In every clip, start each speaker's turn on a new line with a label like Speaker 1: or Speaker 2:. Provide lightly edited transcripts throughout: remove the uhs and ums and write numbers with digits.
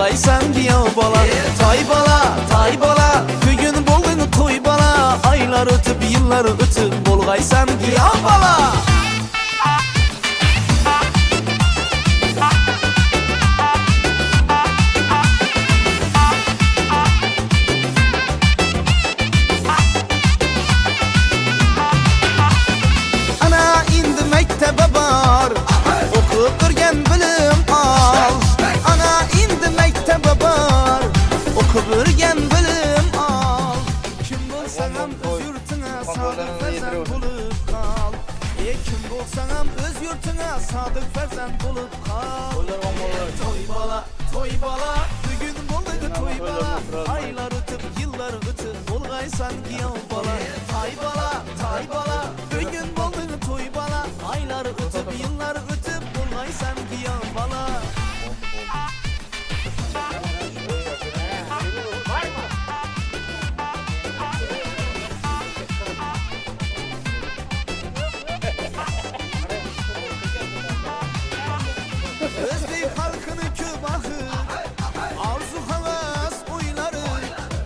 Speaker 1: bulgaysan diye bala. Tay bala, bugün buldun toy bala. Aylar ötüp yıllar ötüp bulgaysan diye bala. Ana indi mektebe bar, okup örgen bilim al. Ana indi mektebe bar, okup örgen bilim al. Kim bolsan ham öz yurtuna sadık ferzand bulup kal. Kim bolsan ham öz yurtuna sadık ferzand bulup kal. Toy bala, bugün buldun toy bala. Aylar ötüp yıllar ötüp bulgaysan giyav bala. Tay bala, bugün buldun toy bala. Aylar ötüp yıllar ötüp bulgaysan giyav bala. Özbek halkını köp ahı, arzu havas oyları.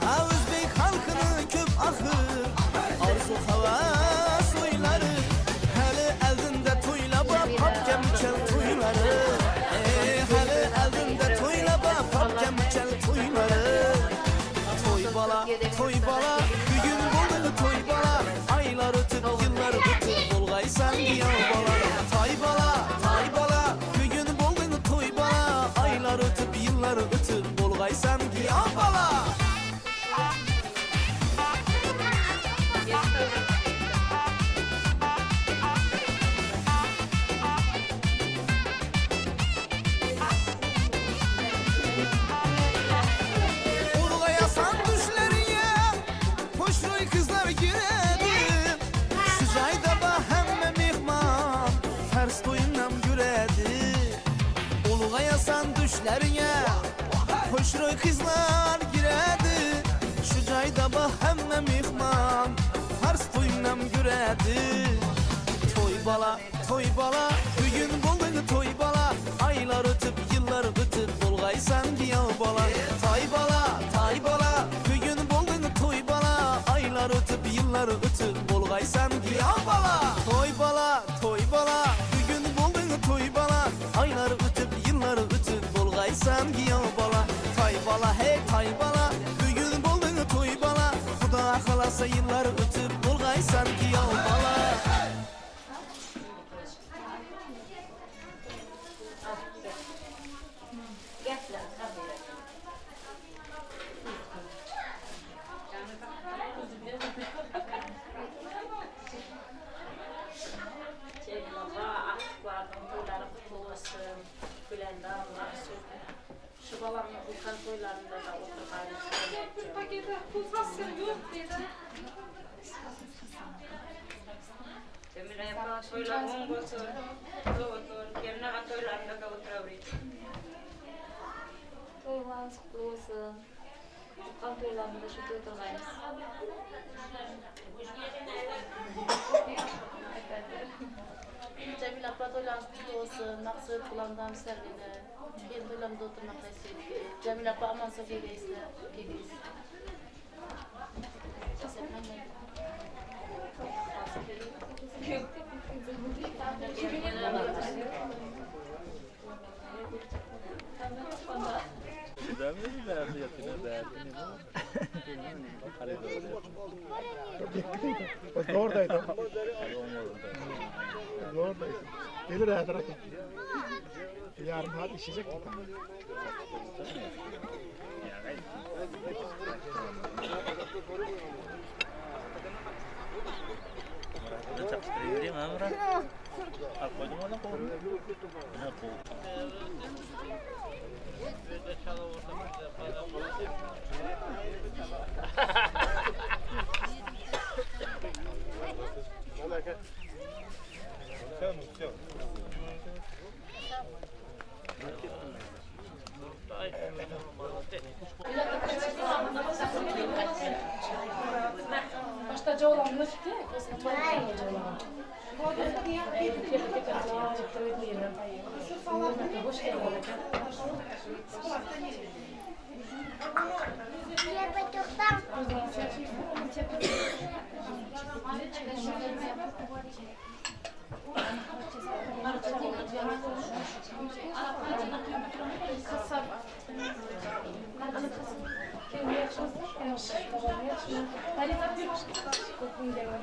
Speaker 1: Ha Özbek halkını köp ahı, arzu havas oyları. Hele eldinde toyla bak, hapkem çel toyları. Hele eldinde toyla bak, hapkem çel toyları. Toy bala, bugün buldun toy bala. Aylar ötüp yıllar ötüp bulgaysan diye bala. Tay bala, bugün buldun toy bala. Aylar ötüp yıllar ötüp bulgaysan diye bala. Bulgayasan düşlerine hoşroy kızlar giredi. Şu cayda bah hemme mihman ters toyundan güredi. Bulgayasan düşlerine hoşroy kızlar giredi. Şu cayda bah hemme mihman ters toyundan güredi. Toy bala, bugün buldun toy bala. Aylar ötüp yıllar ötüp bulgaysan diye bala. Tay bala, bugün buldun toy bala. Aylar ötüp yıllar ötüp bulgaysan diye bala. Toy bala, bugün buldun toy bala. Aylar ötüp yıllar ötüp bulgaysan diye bala. Tay bala, bugün buldun toy bala. Xuda xalasa yıllar ötüp bulgaysan diye bala.
Speaker 2: Şu balamın Ulkan toylarında da oturmayı
Speaker 3: Bir paketi pulsasyon yok dedi.
Speaker 2: Cemile yapılan toylar 10 olsun. Doğru. Yerine kan toylarında da oturabilir.
Speaker 4: Toylarınız kutlu olsun. Ulkan toylarında şu oturmayız. Cemile abla toylarınız kutlu olsun. Maksud kulağımdan servine. Ben toylarımda oturmak istedim. Cemile abla aman Sofiye Bey'sine.
Speaker 5: Oradaydı. Oradaydı. Gelir her tarafa. Yarın hadi işecek mi?
Speaker 6: Çapıştırayım ha bırak. Al koydum ona koydum. Ne bu?
Speaker 3: Başta olanlar ki, hoş geldin. Kim yaşasın? Yaşasın. Babam yaşasın. Hadi yapıyoruz. Kokun devam.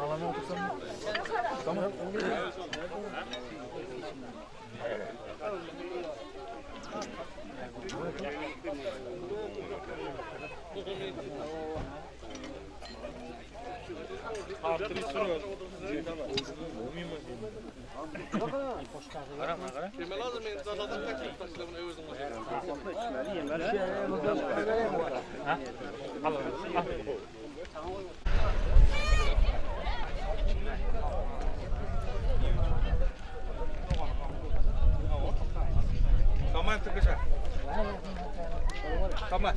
Speaker 5: Alana otursam mı? Tamam. Artırı sürüyor.
Speaker 7: Kaman tıkışa. Kaman.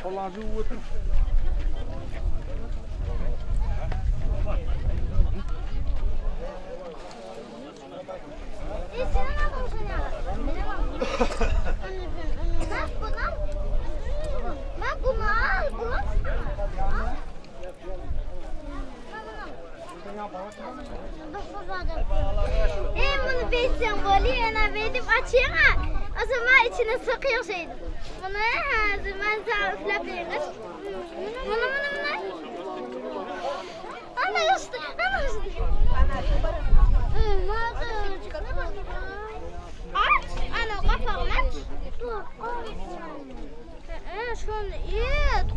Speaker 7: Kolacı uğutun.
Speaker 8: Ben bunu al, bunu al. Bunu bir sembolü ona verdim açayım ha. O zaman içine sokuyor şeydi. Bunu zaman sağ üflep verir. Bunu. Ana işte. Aç. Ana kapağını aç. Dur. Şunu iyi.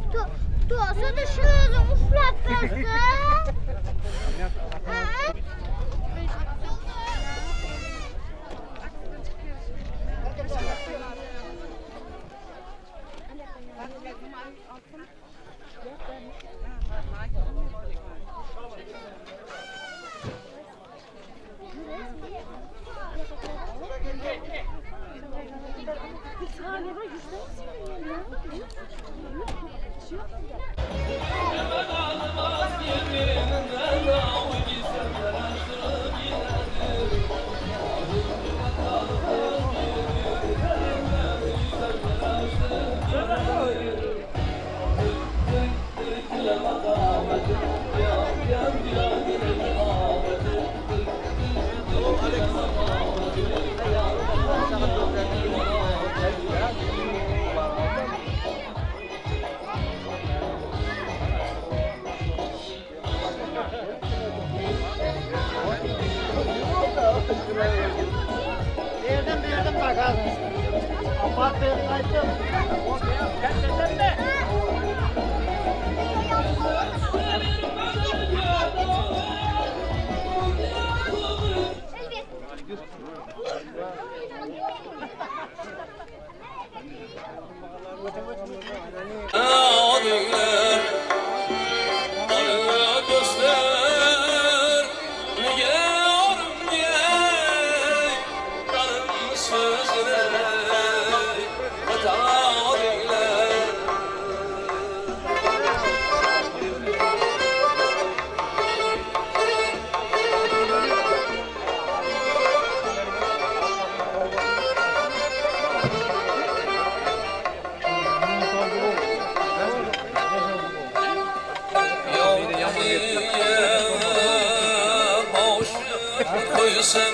Speaker 8: Tutarsa da şöyle üflep versin.
Speaker 5: Verdim bakalım. Abartı kaydım.
Speaker 9: Koysam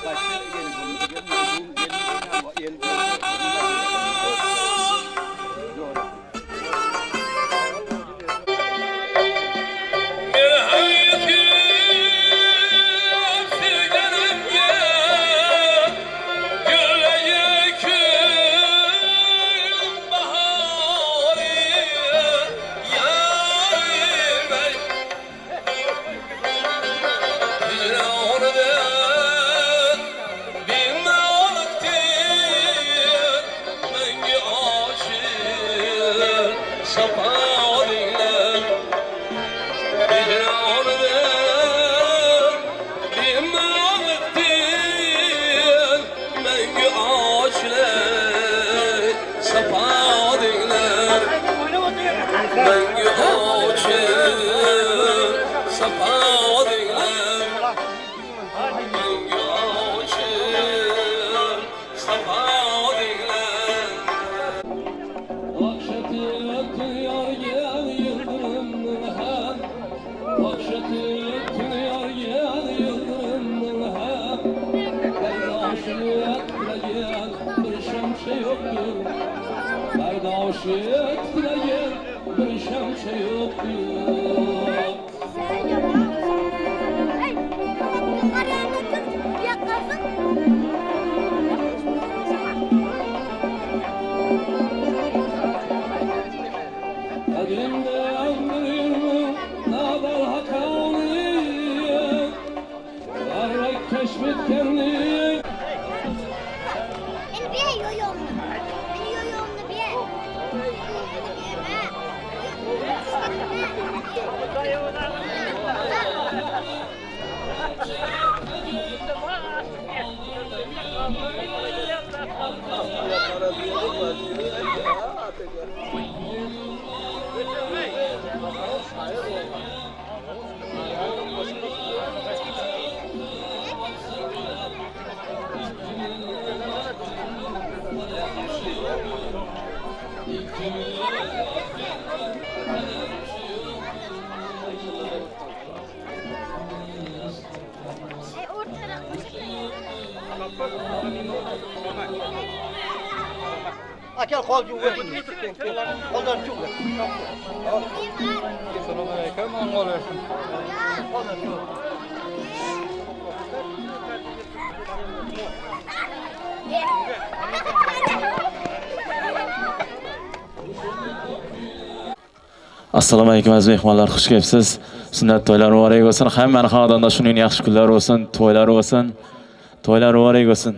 Speaker 7: Başka gelin.
Speaker 5: Aquela cola de uva. Ondan çok.
Speaker 7: Selamünaleyküm. Aleyküm.
Speaker 9: Assalomu alaykum aziz mehmonlar, xush kelibsiz. Sunnat to'ylari muborak bo'lsin. Hammaning xonadonida shuning yaxshi kunlari bo'lsin, to'ylari bo'lsin. To'ylari muborak bo'lsin.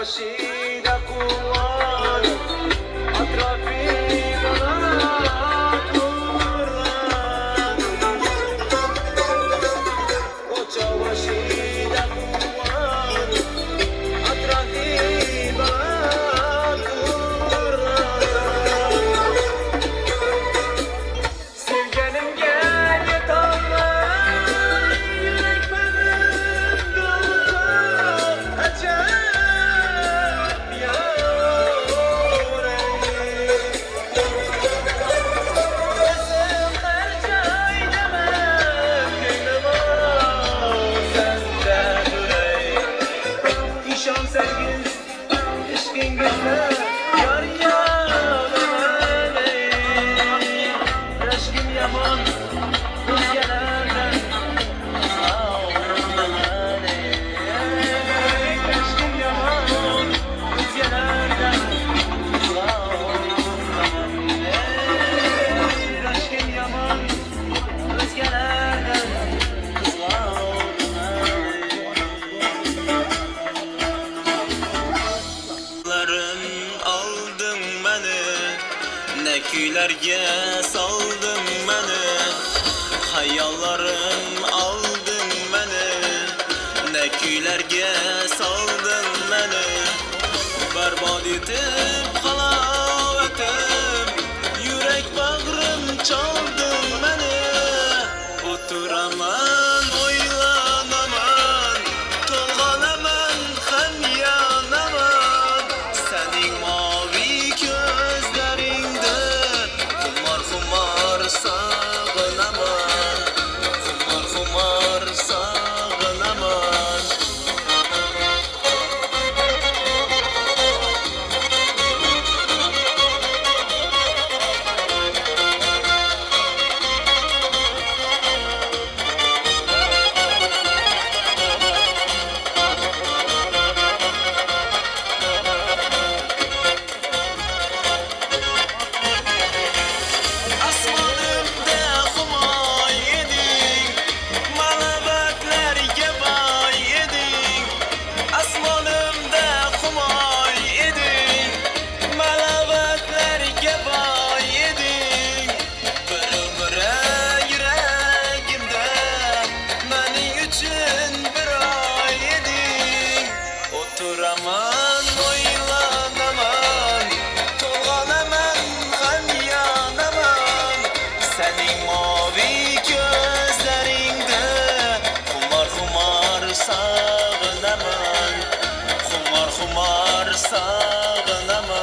Speaker 1: başıyla kullan Atrafı bana kullan Koça başıyla kullan Atrafı bana kullan Sevgenim gel yet Allah Yürek benim doldu acayip yüreğim Gözüm her caydeme Gönlüm o sende durayım İnşam sevgin, işkin gözler Yar yanıma neyim Aşkım yaman rüzgarlardan ağlaman Aşkım yaman rüzgarlardan ağlaman Aşkım yaman rüzgarlardan Larım aldın beni Ne küylerge saldın beni Hayallarım aldın beni Ne küylerge saldın beni Berbat etip halavetim Yürek bağrım çaldın beni Oturaman oylanaman Tolganaman hem yanaman Senin mavi gözlerinde Kumar kumar sağınaman Kumar kumar sağınaman Asmanımda kumay yedin Malabetlerge bay yedin Asmanımda kumay yedin Malabetlerge bay yedin Bir ömre yüreğimde Benim için bir ay yedin Oturaman oylanaman Tolganaman hem yanaman Senin mavi gözlerinde Kumar kumar sağınaman Kumar kumar sağınaman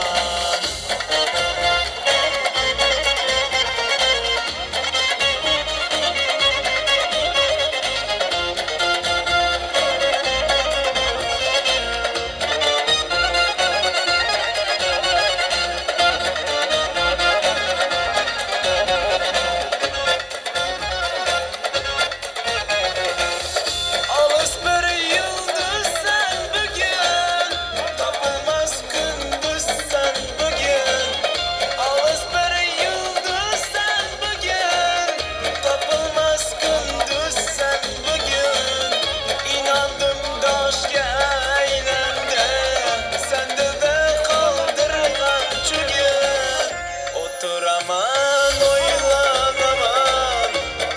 Speaker 1: Alış bir yıldız sen bugün Tapılmaz gündüz sen bugün Alış bir yıldız sen bugün Tapılmaz gündüz sen bugün İnandım da aşk eylemde Sende de kaldırılan çügün Oturaman oylanaman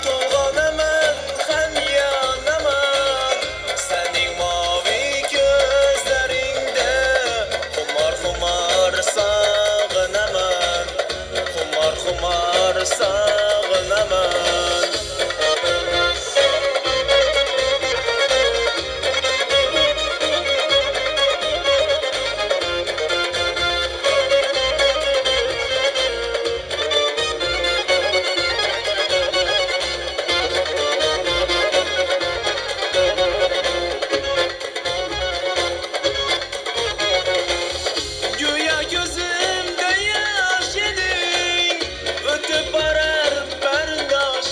Speaker 1: Tolganaman hem yanaman Senin mavi gözlerinde Kumar kumar sağınaman Kumar kumar sağınaman Güya gözümde yaş yedin Ötüp arar berdaş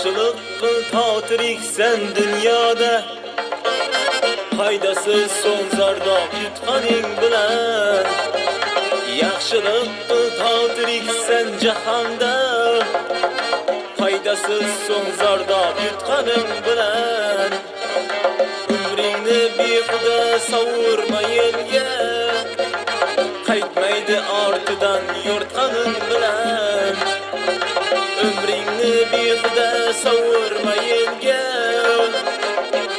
Speaker 1: Yaxshilik qil totiriksan dunyoda, Faydasiz so'ng zardob yutqaning bilan. Yaxshilik qil totiriksan jahonda, Faydasiz so'ng zardob yutqaning bilan. Umringni behuda sovurma yerga, Qaytmaydi ortidan yo'rtqaning bilan. Umringni behuda sovurma yerga,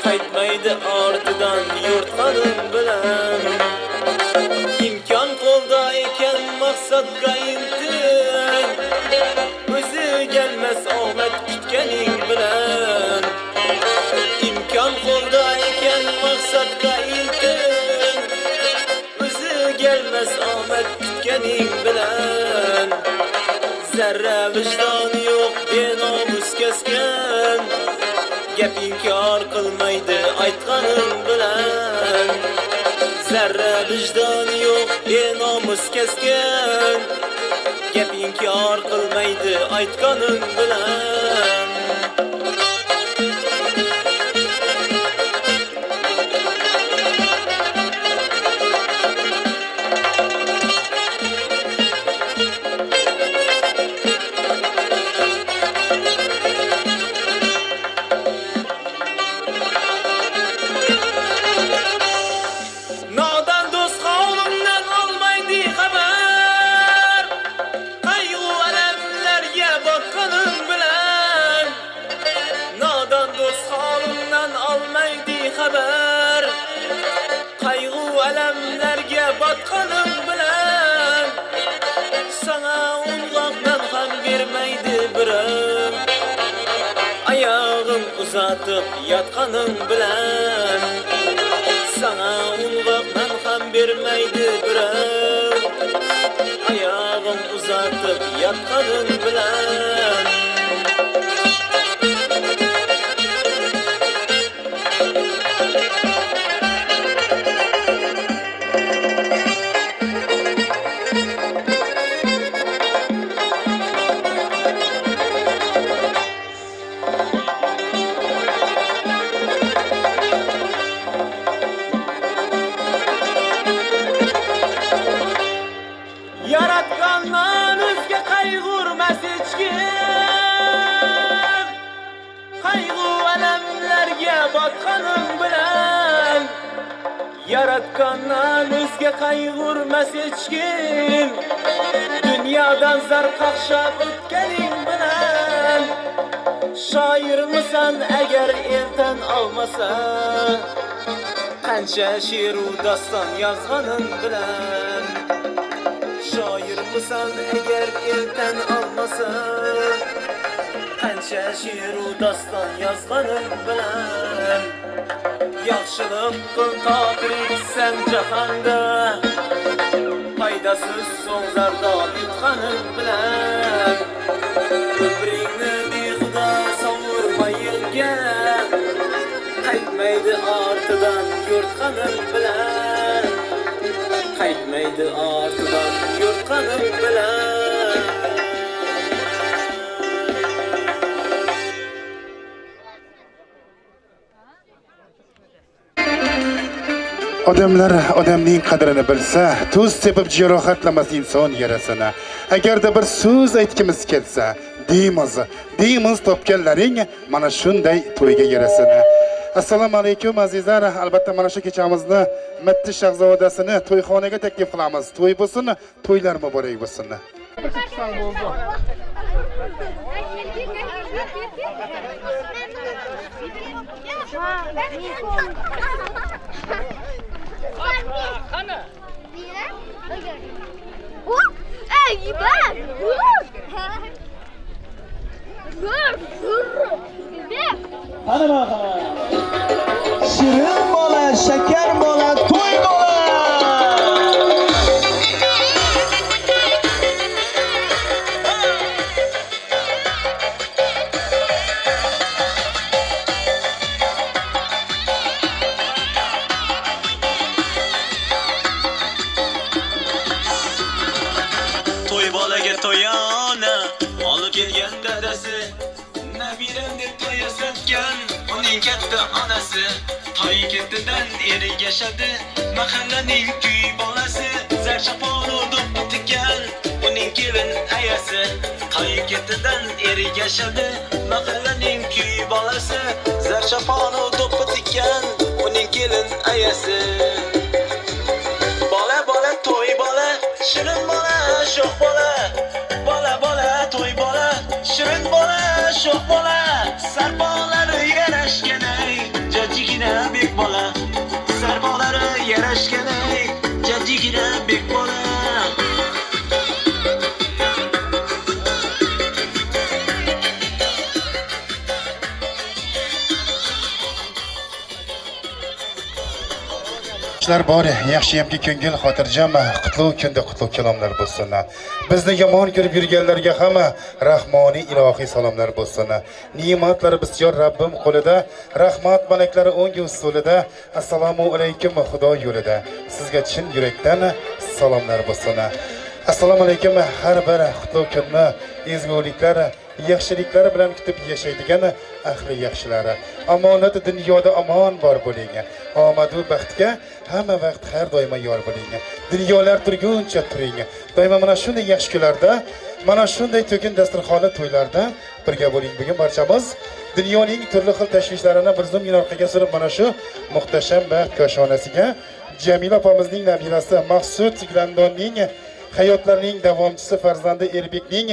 Speaker 1: Qaytmaydi ortidan yo'rtqaning bilan. İmkon qo'lda ekan maqsadga intil, o'zi gelmez omad kutganing bilan. İmkon qo'lda ekan maqsadga intil, o'zi gelmez omad kutganing bilan. Zarra vijdon yo'q benomus kesgan, gap inkor qilmaydi aytganing bilan. Zarra vijdon yo'q benomus kesgan, gap inkor qilmaydi aytganing bilan. Nadan do'st qavlimdan olmaydi xabar, qayg'u alamlarga botganim bilan. Nadan do'st qavlimdan olmaydi xabar, qayg'u alamlarga botganim bilan. Sana unloqdan ham bermaydi birim, ayog'im uzatib yotganim bilan. Sana unloqdan ham bermaydi birim, ayog'im uzatib yotganim bilan. Yaratgandan o'zga qayg'urmas hech kim, qayg'u alamlarga botganim bilan. Yaratgandan o'zga qayg'urmas hech kim, dunyodan zar qaqshab o'tganing bilan. Shoirmisan agar eldan olmasa, qancha she'ru doston yozganing bilan. Shoirmisan agar eldan olmasa, qancha she'ru doston yozganing bilan. Yaxshilik qil totiriksan jahonda, Faydasiz so'ng zardob yutqaning bilan. Umringni behuda sovurma yerga, Qaytmaydi ortidan yo'rtqaning bilan. Qaytmaydi ortidan yo'rtqaning bilan.
Speaker 5: Odamlar odamning qadrini bilsa, tuz tepib jarohatlamas inson yarasini. Agarda bir so'z aytgimiz kelsa, deymiz topganlaring mana shunday to'yga yarasini. Assalomu alaykum azizlar. Albatta mana shu kechamizni Mitti Shahzodasini to'yxonaga taklif qilamiz. To'y bo'lsin, to'ylar muborak bo'lsin.
Speaker 8: Ey bak!
Speaker 1: Shirin bola, shakar bola, to'y bola. To'y bolaga to'yona olib kelgan dadasi, nabiram katta onasi toy ketidan ergashadi mahallaning kuy bolasi zarchaponu do'ppi tikkan uning kelin ayasi toy ketidan ergashadi mahallaning kuy bolasi zarchaponu do'ppi tikkan uning kelin ayasi bola bola to'y bola shirin bola sho'x bola bola bola to'y bola shirin bola sho'x bola sarbolari yarashganay jajjigina bek bola sarbolari yarashganay jajjigina bek bola
Speaker 5: Ishlar bor, yaxshiyamki ko'ngil xotirjam, qutlug' kunda qutlug' kalomlar bo'lsin. Bizni yomon ko'rib yurganlarga ham rahmoniy ilohiy salomlar bo'lsin. Ne'matlar bisyor Rabbim qo'lida, rahmat malaklari o'ng ustulida. Assalomu alaykum Xudo yo'lida. Sizga chin yurakdan salomlar bo'lsin. Assalomu alaykum har bir qutlug' kunni ezguliklar, yaxshiliklar bilan kutib yashaydigan ahli yaxshilari. Omonat dunyoda omon bor bo'ling. Omadu baxtga hamma vaqt har doim yor bo'ling. Dunyolar turguncha turing. Doimo mana shunday yaxshi kunlarda, mana shunday to'kin dasturxonli to'ylarda birga bo'ling. Bugun barchamiz dunyoning turli xil tashvishlarini bir zum orqaga surib mana shu muhtasham baxt koshonasiga Jamila opamizning nabirasi Maqsud Glandonning hayotlarining davomchisi farzandi Erbekning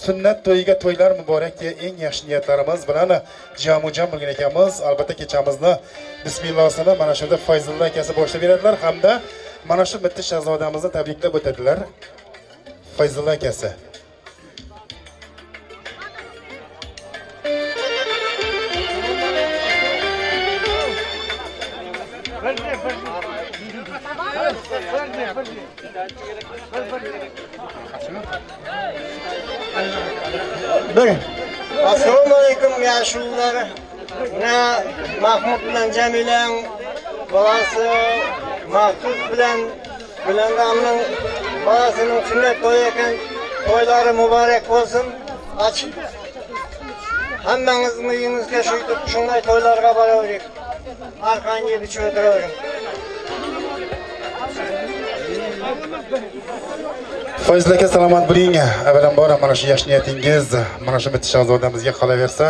Speaker 5: sunnat to'yiga to'ylar muborak deya eng yaxshi niyatlarimiz bilan jam bo'lgan ekanmiz. Albatta kechamizni bismillohini mana shunda Fayzulla akasi boshlab beradilar hamda mana shu bitta shahzodamizni tabriklab o'tadilar. Fayzulla akasi.
Speaker 10: Assalomu alaykum yaxshilar. Mahmud bilan Jamilang bolasi Maqsud bilan Gulangamning bolasining sunnat to'yi ekan. To'ylari muborak bo'lsin. Hammangizning uyingizga shuytib shunday to'ylarga boravering. Arqangizni bichib o'tiravering.
Speaker 5: Fayzul aka salomat bo'ling. Avvalambor mana shu yaxshi niyatingiz mana shu bitta shahzodamizga qolaversa,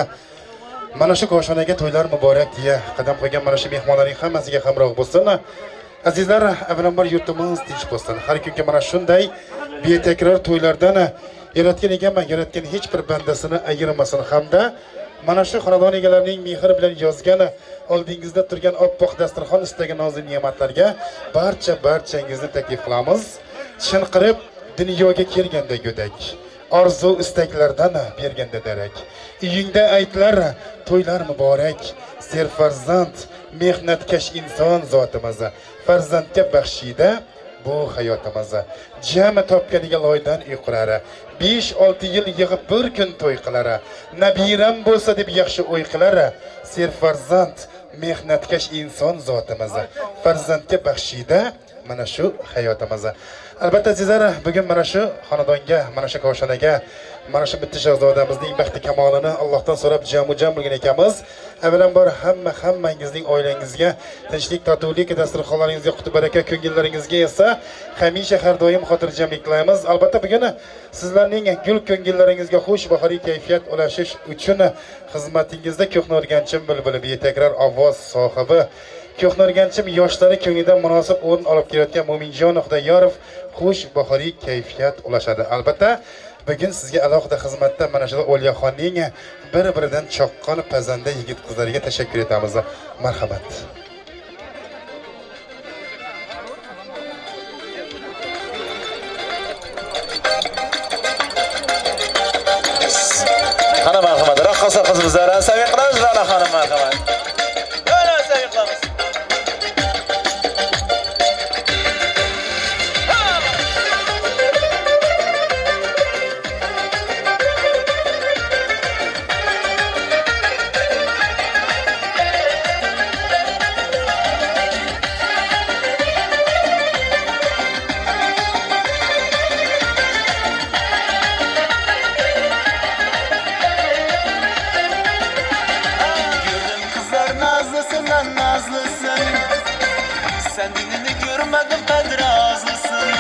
Speaker 5: mana shu koshonaga to'ylar muborak deya qadam qo'ygan mana shu mehmonlarning hammasiga hamroh bo'lsin. Azizlar, avvalambor yurtimiz tinch bo'lsin. Har kunga mana shunday betakror to'ylardan yaratgan ekanman, yaratgan hech bir bandasini ayirmasin hamda mana shu xonadon egalarining mehr bilan yozgan oldingizda turgan oppoq dasturxon ustidagi nozik ne'matlarga barchangizni taklif qilamiz. Chinqirib dunyoga kelganda go'dak, orzu istaklardan berganda darak. Uyingda aytlar to'ylar muborak, serfarzand, mehnatkash inson zotimiz. Farzandga baxshida bu hayotimiz. Jami topganiga loydan uyqurar. 5-6 yil yig'ib bir kun to'y qilar. Nabiram bo'lsa deb yaxshi o'y qilar. Serfarzand, mehnatkash inson zotimiz. Farzandga baxshida mana shu hayotimiz. Albatta azizlar, bugun mana shu xonadonga, mana shu koshonaga, mana shu bitta shahzodamizning baxti kamolini Allohdan so'rab jam bo'lgan ekanmiz. Avvalambor hammangizning oilangizga tinchlik, totuvlik, dasturxonlaringizga qutib baraka, ko'ngillaringizga esa hamisha har doim xotirjamlik tilaymiz. Albatta bugun sizlarning gul ko'ngillaringizga xushbahoriy kayfiyat ulashish uchun xizmatingizda ko'hna o'rganchim bulbuli betakror ovoz sohibi Ko'hnarganchim yoshlari ko'nglidan munosib o'rin olib kelayotgan Mo'minjon Xudoyorov xushbahoriy kayfiyat ulashadi. Albatta, bugun sizga alohida xizmatda mana shu O'lyaxonning bir-biridan choqqon pazanda yigit qizlariga tashakkur etamiz. Marhamat.
Speaker 9: Qani marhamat, raqqosa qizimizlarni saviyat qilamiz, Ra'no xonim marhamat. Yana saviyat qilamiz.
Speaker 1: Sen dinini görmedim pedrazlısın.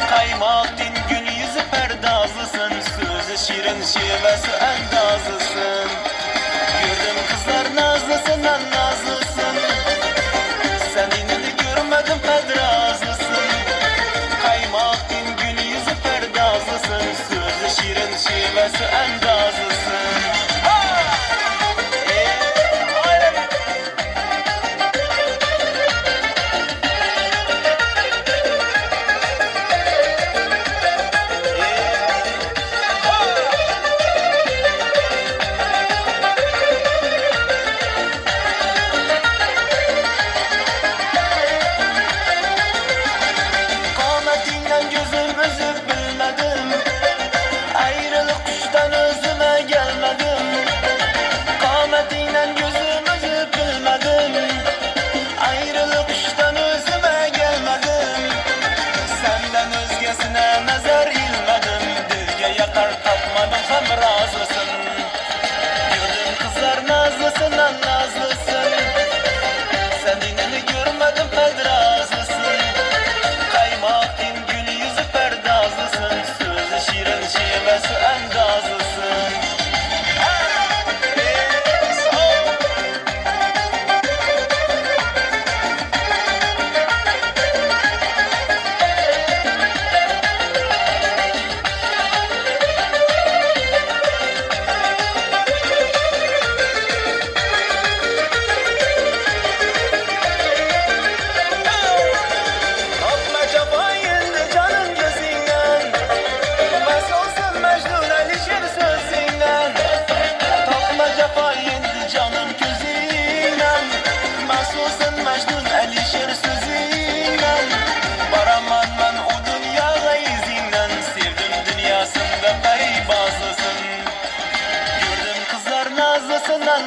Speaker 1: Kaymaktin gül yüzü perdazlısın. Sözü şirin şivesi endazlısın. Gördüm kızlar nazlısın nazlısın. Sen dinini görmedim pedrazlısın. Kaymaktin gül yüzü perdazlısın. Sözü şirin şivesi endazlısın.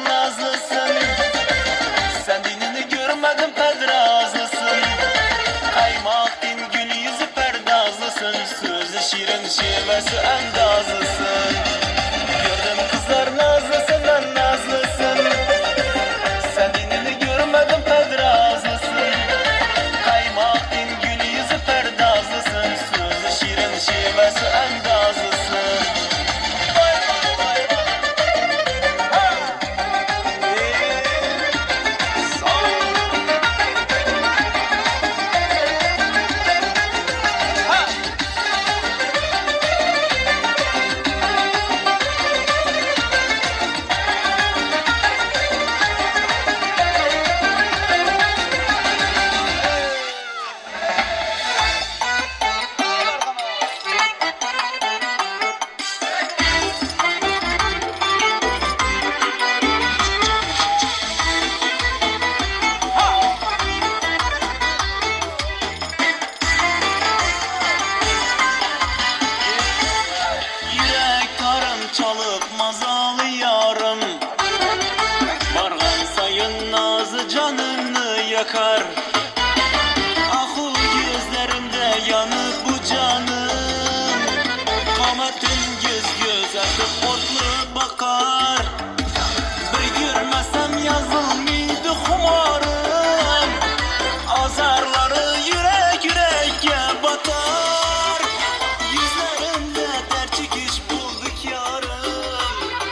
Speaker 1: Nazlısın, sen dinini görmedim pedrazlısın. Kaymaktin gül yüzü perdazlısın. Sözü şirin şivesi endazlısın. Gördüm kızlar nazlısın nazlısın. Sen dinini görmedim pedrazlısın. Kaymaktin gül yüzü perdazlısın. Sözü şirin şivesi endazlısın. Çalıp mazalı yarım, barğan sayın nazı canını yakar. Ahu gözlerimde yanıp bu canım, kametin göz göz atıp otlu bakar. Bir görmesem yazılmıydı humarım, azarları yürek yüreğe batar. Yüzlerinde der çıkış bulduk yarım,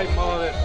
Speaker 7: Ej, молодец.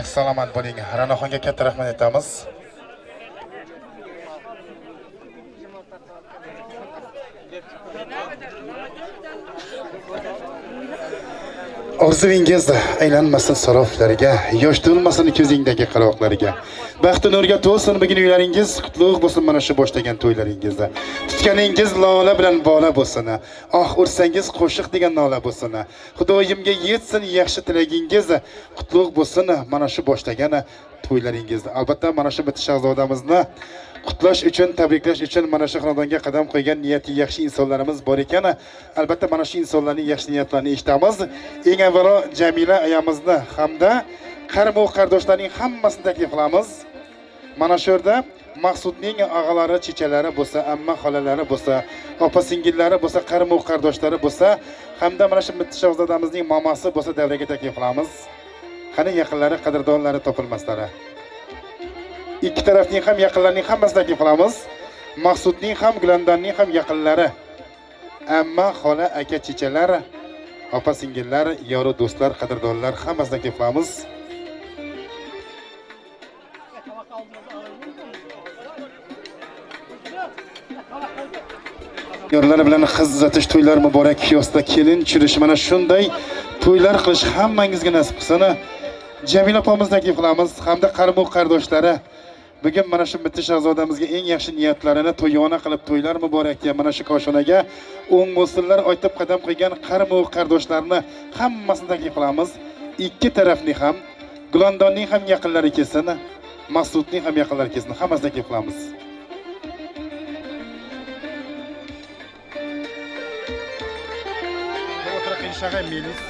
Speaker 5: Ehtiyoj salomat bo'ling. Ranoxonga katta rahmat aytamiz. Orzuingiz aylanmasin saroflariga, yosh to'lmasin ko'zingdagi qaroqlariga. Baxti nurga to'lsin bugun uylaringiz, qutlug' bo'lsin mana shu boshlagan to'ylaringizda. Tutganingiz lola bilan bola bo'lsin. Oh ursangiz qo'shiq degan nola bo'lsin. Xudoyimga yetsin yaxshi tilagingiz, qutlug' bo'lsin mana shu boshlagan to'ylaringizda. Albatta mana shu bitta shahzodamizni qutlash uchun, tabriklash uchun mana shu xonadonga qadam qo'ygan niyati yaxshi insonlarimiz bor ekan. Albatta mana shu insonlarning yaxshi niyatlarini eshitamiz. Eng avvalo Jamila ayamizni hamda qarmo qardoshlarning hammasini taklif qilamiz. Mana shu yerda Maqsudning og'alari, chechalari bo'lsa, amma xolalari bo'lsa, opa singillari bo'lsa, qarmo qardoshlari bo'lsa, hamda mana shu bitta shahzodamizning mamasi bo'lsa davraga taklif qilamiz. Qani yaqinlari, qadrdonlari topilmaslari. Ikki tarafning ham yaqinlarining hammasini taklif qilamiz. Maqsudning ham, Gulandonning ham yaqinlari, amma, xola, aka, chechalar, opa singillar, yoru do'stlar, qadrdonlar hammasini taklif qilamiz. Yorlar bilan qiz uzatish to'ylar muborak yosda kelin chirish mana shunday to'ylar qilish hammangizga nasib qilsin. Jamila opamizni taklif qilamiz hamda qarmo qardoshlari bugun mana shu bitta shahzodamizga eng yaxshi niyatlarini to'yona qilib to'ylar muborakga mana shu koshonaga o'ng bo'lsinlar aytib qadam qo'ygan qarmo qardoshlarni hammasini taklif qilamiz. Ikki tarafni ham, Gulandonning ham yaqinlari kelsin, Maqsudning ham yaqinlari kelsin, hammasini taklif qilamiz. Şahane Melis.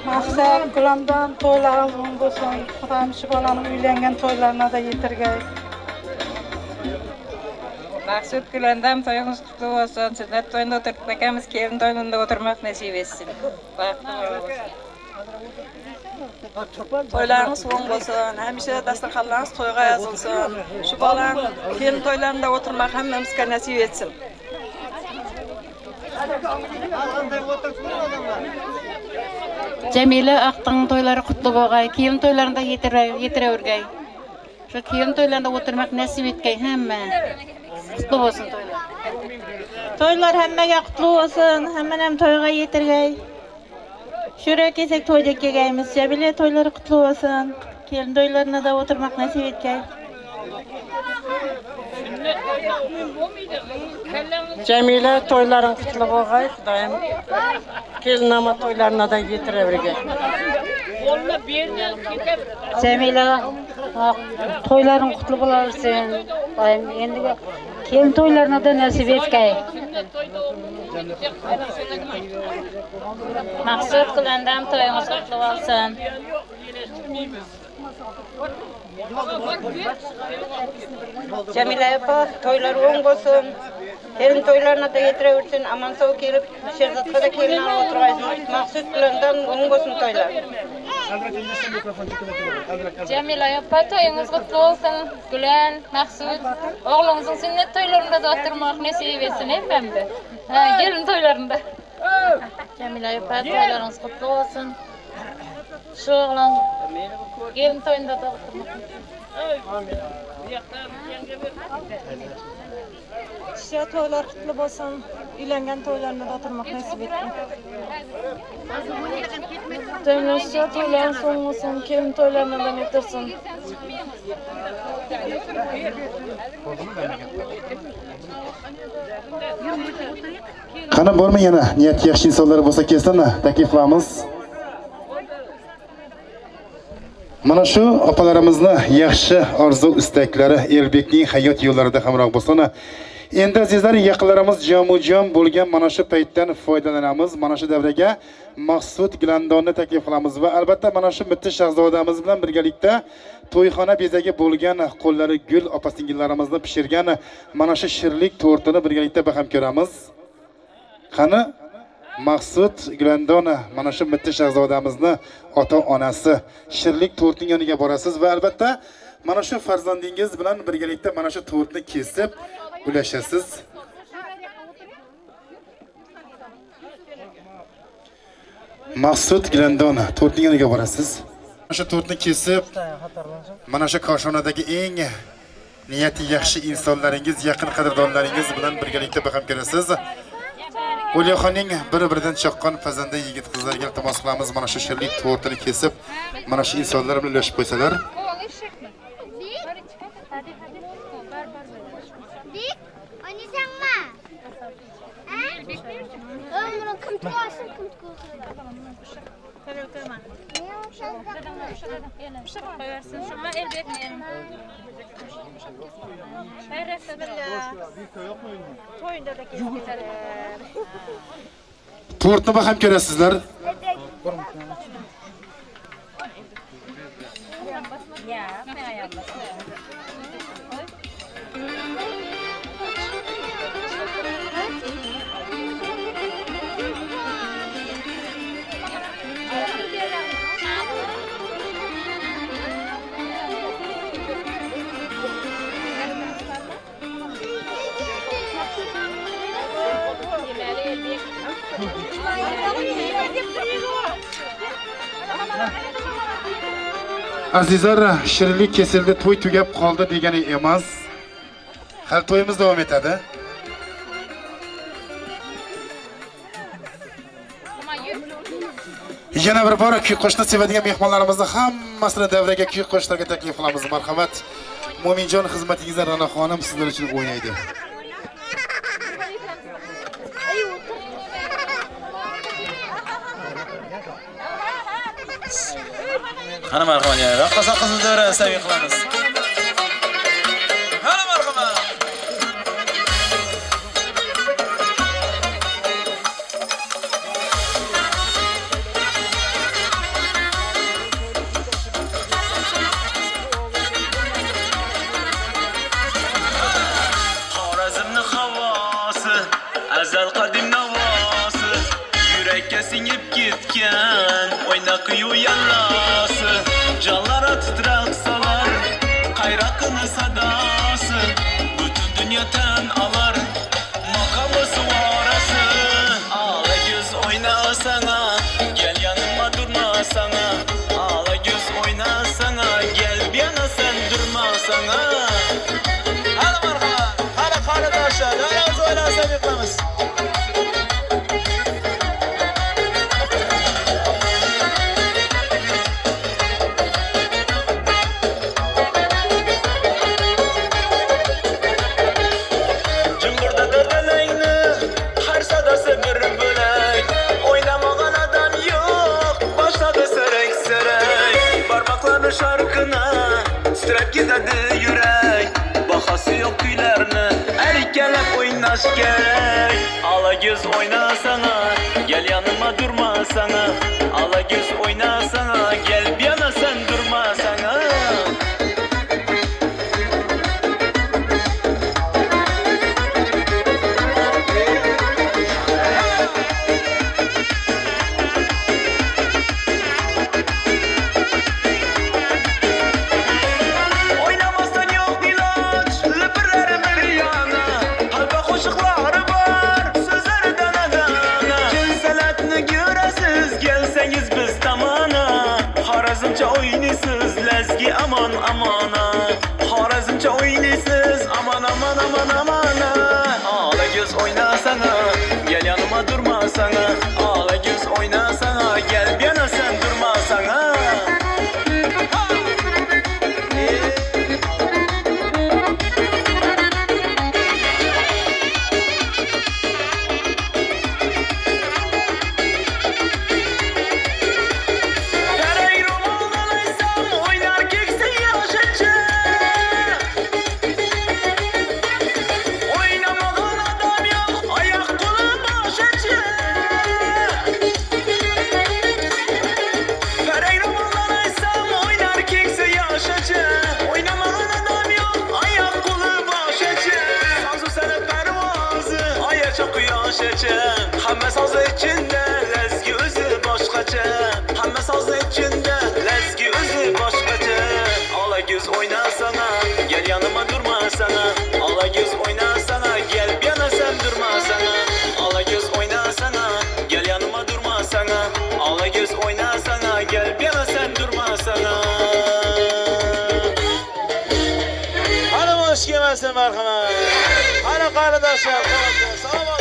Speaker 3: Maqsad Gulandon to'ylari bo'lsin. Xudoyim shu bolaning uylangan to'ylarına da yetirgay.
Speaker 2: Maqsud Gulandon to'yingiz qutlug' bo'lsin. Sizlar to'yinda o'tirib akamiz kelin to'yinda o'tirmoq nasib etsin. Baxtli bo'lsin. To'ylarınız so'ng bo'lsin. Hamisha dasturxonlaringiz to'yga yozilsin. Shu bolam kelin to'ylarida o'tirmoq hammamizga nasib etsin.
Speaker 4: Jamila Aqtang to'ylari qutlug' bo'lgay, kelin to'ylarida yetiravergay. Shu kelin to'ylarida o'tirmoq nasib etgay hamma. Qutlug' bo'lsin to'ylar.
Speaker 3: To'ylar hammaga qutlug' bo'lsin. Hammani ham to'yga yetirgay. Şuraya kesek to'yga kelgaymiz. Jamila to'ylari qutlug' bo'lsin. Kelin to'ylarida da o'tirmoq nasib etgay.
Speaker 11: Jamila to'ylaring qutlug' bo'lgay. Xudoyim kelinama to'ylarına da yetiravergay.
Speaker 3: Jamila to'ylaring qutlug' bo'lsin. Endi kelin to'ylarida da nasib etgay. Maqsud Gulandon to'yingiz qutlug' bo'lsin.
Speaker 2: Jamila opa to'ylar o'ng bo'lsin. Kelin to'ylarına da yetiraversin. Aman sog' kelib, Sherzodga da kelin olib o'tirgaysiz. Maqsud Gulandon o'ng bo'lsin to'ylar.
Speaker 3: Jamila opa to'yingiz qutlug' bo'lsin. Gulan, Maqsud o'g'lingizning sunnat to'ylarida da o'tirmoq nasib etsin hamda. Kelin to'ylarida. Jamila opa to'ylaringiz qutlug' bo'lsin. Shu o'g'lan kelin to'yida da o'tirmoq. Shu to'ylar qutlug' bo'lsin. Uylangan to'ylarida da o'tirmoq nasib etsin. Jamila to'ylar so'ng bo'lsin. Kelin to'ylarida da o'tirsin.
Speaker 5: Qani bormi yana niyat yaxshi insonlar bo'lsa kelsin, taklif qilamiz. Mana shu opalarimizni yaxshi orzu istaklari Elbekning hayot yo'llarida hamroh bo'lsin. Endi azizlar, yaqinlarimiz jomu-jom bo'lgan mana shu paytdan foydalanamiz. Mana shu davraga Maqsud Gulandonni taklif qilamiz va albatta mana shu bitta shahzodamiz bilan birgalikda to'yxona bezagi bo'lgan qo'llari gul opa singillarimizni pishirgan mana shu shirlik tortini birgalikda baham ko'ramiz. Qani Maqsud Gulandon mana shu bitta shahzodamizni ota-onasi shirlik tortining yoniga borasiz va albatta mana shu farzandingiz bilan birgalikda mana shu tortni kesib ulashasiz. Maqsud Grandon tortning yoniga borasiz. O'sha tortni kesib, mana shu koshonadagi eng niyati yaxshi insonlaringiz, yaqin qadrdonlaringiz bilan birgalikda baham ko'rasiz. O'liyoxonning bir-biridan chaqqan fazanda yigit qizlarga iltimos qilamiz, mana shu shirlik tortini kesib, mana shu insonlar bilan ulashib qo'ysalar. Tortni baham ko'rasizlar. Azizlar, shirinlik kesildi, to'y tugab qoldi degani emas. Hal to'yimiz davom etadi. Yana bir bora kuy qo'shni sevadigan mehmonlarimizni hammasini davraga kuy qo'shlarga taklif qilamiz. Marhamat. Mo'minjon xizmatingizda Ra'no xonim sizlar uchun o'ynaydi.
Speaker 9: Qani marhamat, yana raqqasa qizni davra saviy qilamiz. Qani marhamat. Xorazmning havosi, azal qadim navosi, yurakka singib ketgan o'ynaqiyu yallasi, jonlara titraq salar, qayraqini sadosi, butun dunyo tan olar, maqami suvorasi. Ala göz oynasana, gel yanıma durmasana, ala göz oynasana, gel yana sen durmasana. Hadi marhamat, hadi qardoshlar, yana o'ynasam yiqamiz. Şarkına titrep gidadi yürek, bahası yok kuylarını erkelep oynaş gerek. Ala göz oynasana, gel yanıma durmasana, ala göz oynasana, gel bir yana sen durmasana. Lezgi aman amana, Xorazmcha oynaysiz aman aman aman amana. Ala göz oynasana, gel yanıma durmasana, ala göz oynasana, gel bir yana sen durmasana.
Speaker 6: Hoş gelmesin merhamet. Hala kardeşler, sağ olun.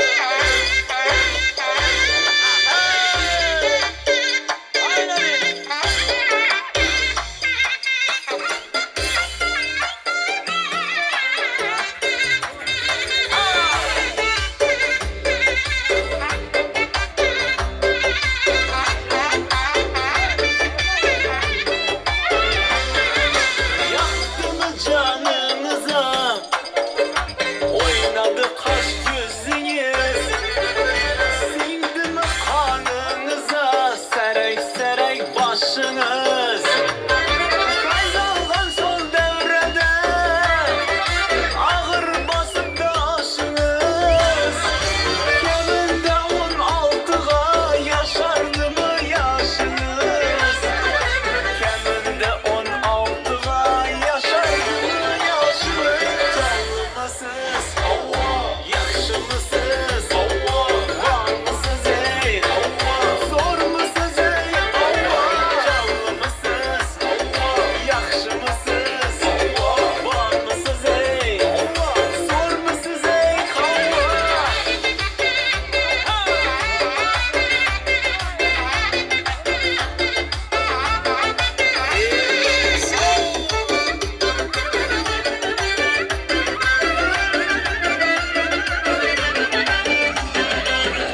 Speaker 9: Yaktınız canınıza, oynadı kaş gözünüz. Sindi mi kanınıza, serek serek başınız. Kazangan son devrede, ağır basıp başınız. Keminde 16'a yaşardı mı yaşınız? Keminde 16'a yaşardı mı yaşınız? Canlımısınız, yakşı mısınız? Var mısınız ey? Zor musunuz ey? Canlı mısınız? Yakşı mısınız? Var mısınız ey? Zor musunuz ey?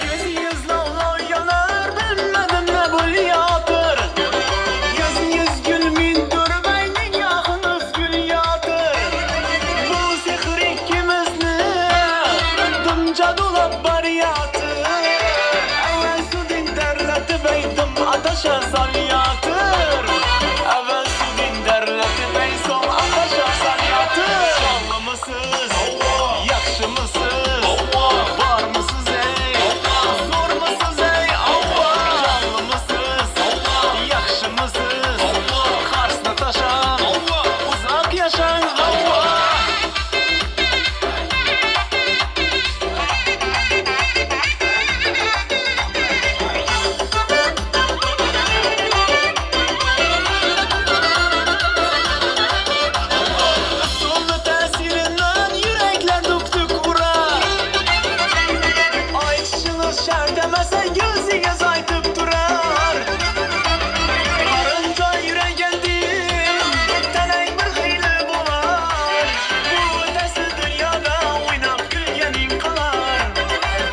Speaker 9: Gözünüz lala yanar, bilmedim ne bulyadır. Gözünüz gülmeyin, durmayın, yaxınız gül yadır. Bu sihir ikimizni dımca dolap bar yatır. Evvel su dinderletip eydim, ateşe sal yatır. Evvel su dinderletip eydim, ateşe sal yatır. Canlı mısınız? Yakşı mısınız? Var mısınız ey? Zor musunuz ey? Canlı mısınız? Yakşı mısınız? Karsına taşan, uzak yaşan. Sonu tesirinden yürekler duk duk vurar. Ay çişiniz şer demesen gözünüz aytıp durar. Karınca yüreğendim, telek bir hıylı bular. Bu ötesi dünyada oynap gülgenin kalar.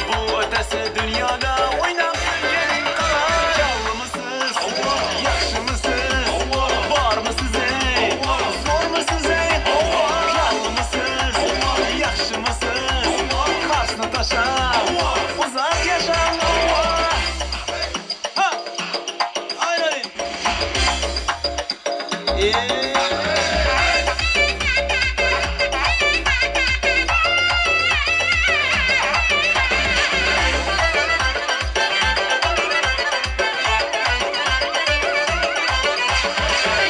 Speaker 9: Bu ötesi dünyada oynap gülgenin kalar. Canlı mısınız? Yakşı mısınız? Var mısınız ey? Zor musunuz ey? Canlı mısınız? Yakşı mısınız? Karsına taşa, uzak yaşam. Ha! Aynen.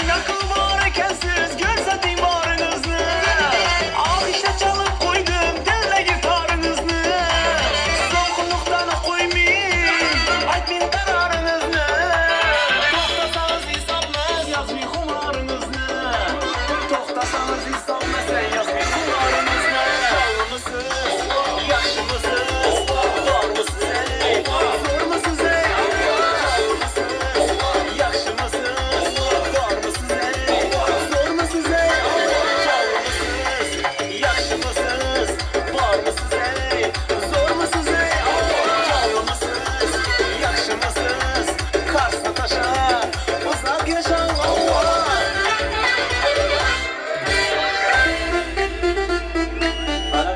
Speaker 9: Nakıl var iken siz görsetin varınızı. Ah işte çalıp koydum telle gitarınızı. Sokuluktan koymayın, aytmayın kararınızı. Toxtasanız hesapmaz, yazmayın xumarınızı. Toxtasanız hesapmaz, yazmayın xumarınızı. Canlı mısınız? Yakşı mısınız? Var mısınız ey? Zor musunuz ey? Canlı mısınız? Yakşı mısınız? Var mısınız ey? Zor musunuz ey? Canlı mısınız? Yakşı mısınız? Var mısınız ey? Zor musunuz ey? Canlı mısınız? Yakşı mısınız? Karsına taşa, uzak yaşam.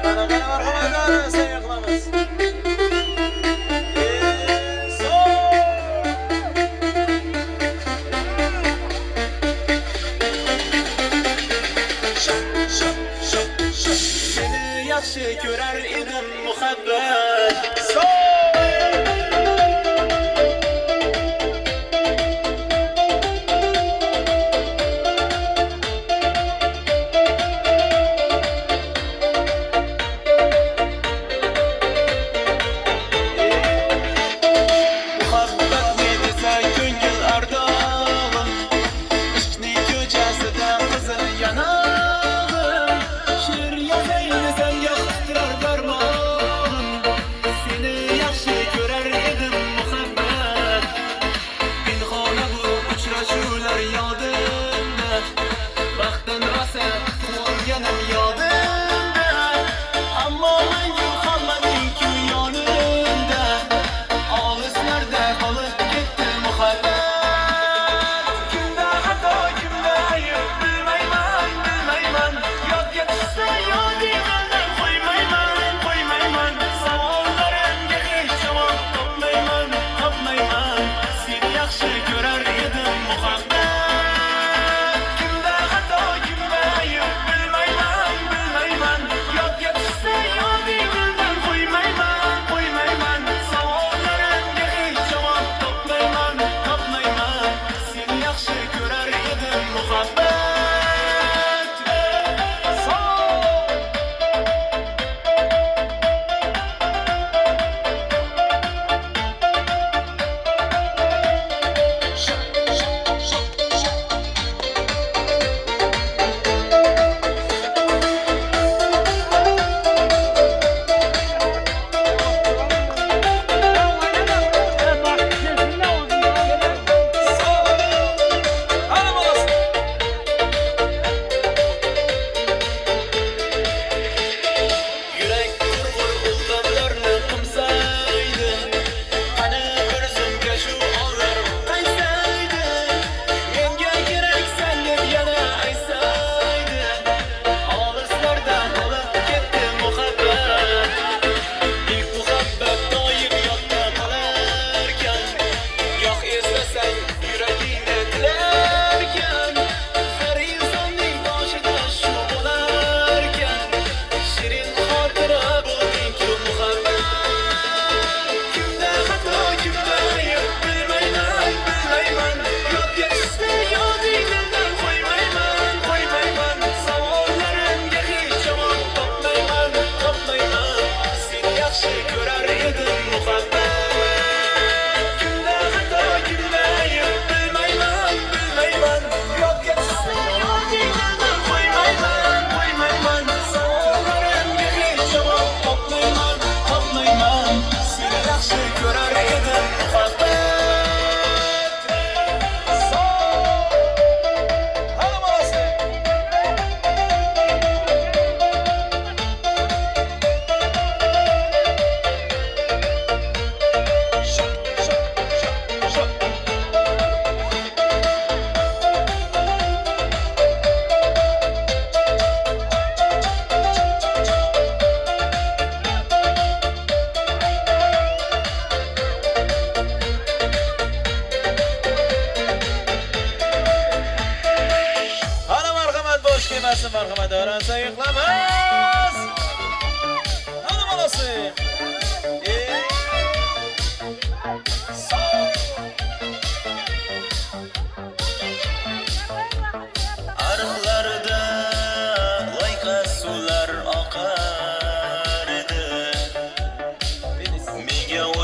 Speaker 9: Bana merhamet sen yaklamaz. Seni yaxşı görer idim muhabbet. Muhabbet ne dese gönül ardağım. İşk ne köcesi de kızıl yanağım. Şiir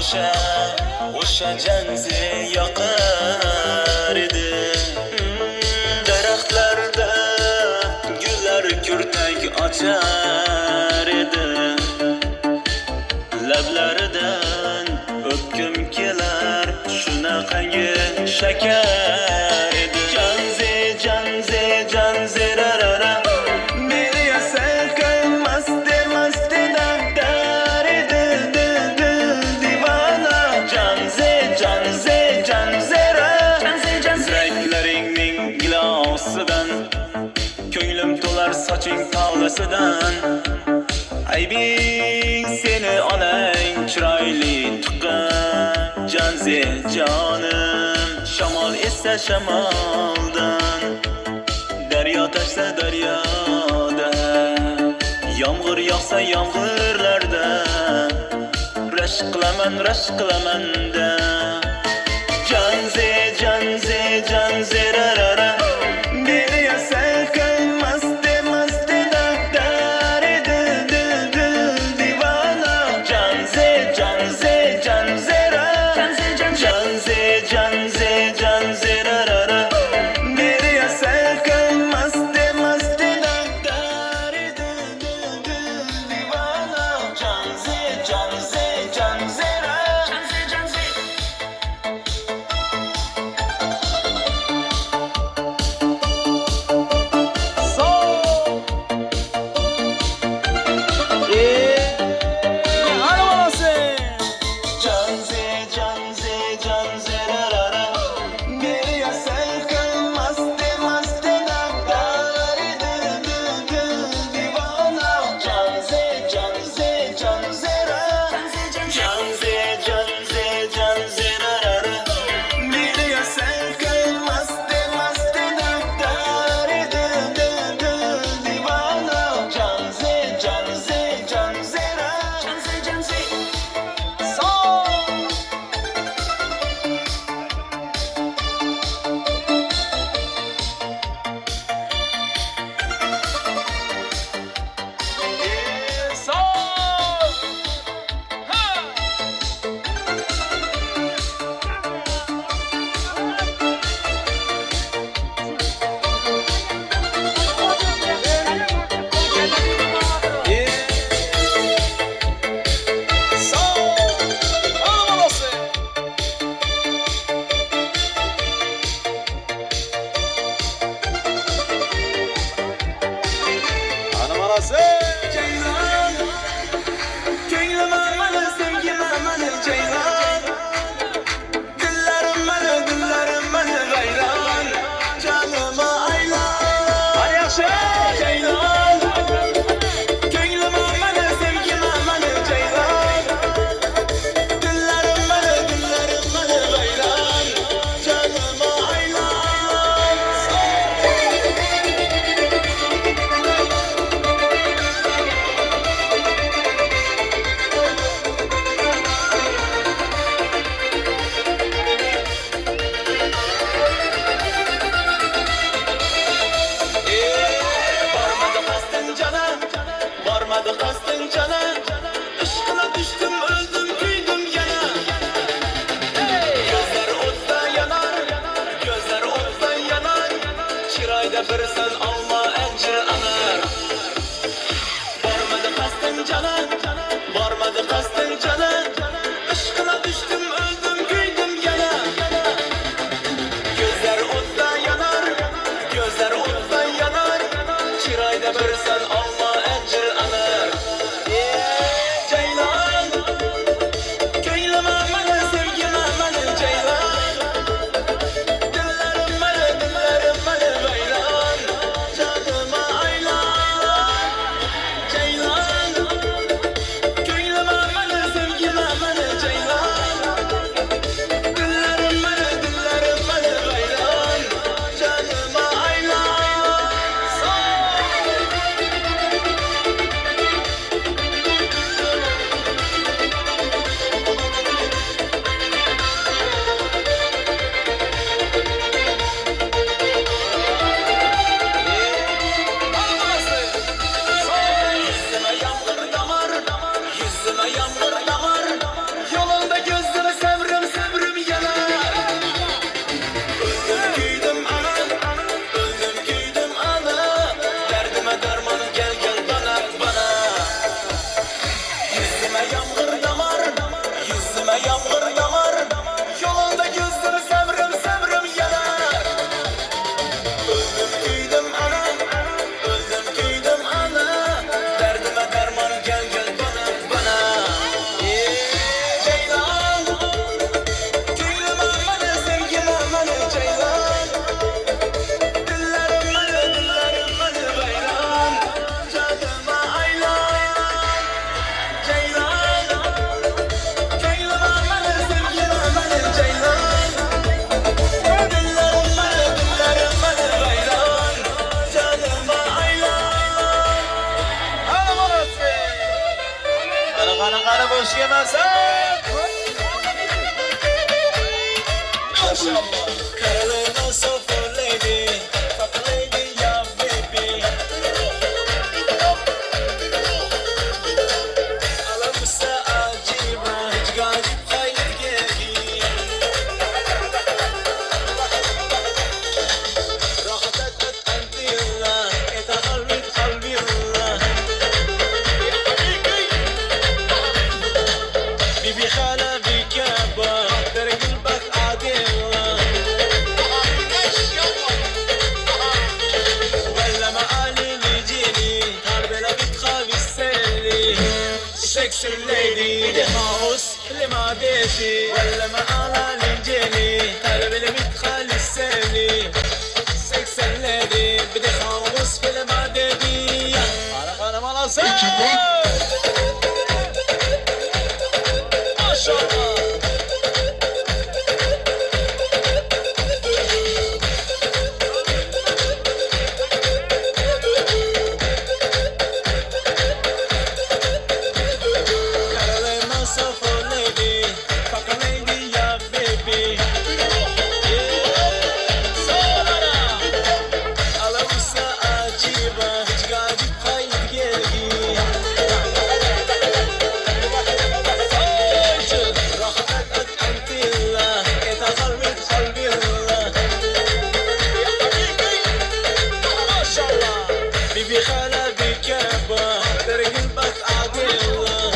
Speaker 9: o'sha janzi yoqar edi. Daraxtlarda gullar kurtak ochar edi. Lablaridan o'pkim kelar, shunaqangi shakar edi. Janzi rarara, meni yasalkan masti dar edi divana. Janzi ra, ziraklaringning gilosidan, ko'nglim to'lar soching tavlasidan. Aybing seni onang chiroyli tuqqan. Janzi jonim, shamol esa shamoldan, daryo toshsa daryoda, yomg'ir yog'sa yomg'irlarda, rashk qilaman-da. Janzi rarara, meni yasalkan masti dar edi divana. Janzi ra, janzi rarara, meni yasalkan masti dar edi divana. Janzi ra. Janzi rarara, meni yasalkan masti dar edi divana. Janzi ra, janzi rarara, meni yasalkan masti dar edi divana. Janzi ra. Ceylan, ko'nglim amali, sevgim amali Ceylan. Dillarim mani g'ayron, jonima aylan. Yaxshi Ceylan, ko'nglim amali, sevgim amali Ceylan. Dillarim mani g'ayron, jonima aylan. Barmadı qasdin cana, ishqina düşdüm, öldüm, kuydum yana. Gözler o'tda yanar, chiroyda bir sen olma anjir anar. Barmadı qasdin cana, ishqina düşdüm, öldüm, kuydum yana. Gözler o'tda yanar, chiroyda bir sen olma anjir anar. Qara boş yemasan. Maşallah. Karalığına sofa lady, fuck lady ya baby. Alamışsa acıma, hiç gacip hayır geri. Rahat et antillah, eta kalbillah. Bibi hala bikaba, tergil bak adillah. Walla ma ali nijini, harbela bitkhawi seli. Sexy lady, the house, lima desi. Walla ma ala nijini, harbela bitkhali seli. Sexy lady, the house, lima desi. Ana malasa. Maşallah. Karalığına sofa lady, fuck a lady ya baby. Sonara. Alamışsa acıma, hiç gacip hayır geri. Bibi hala bikaba, tergil bak adillah.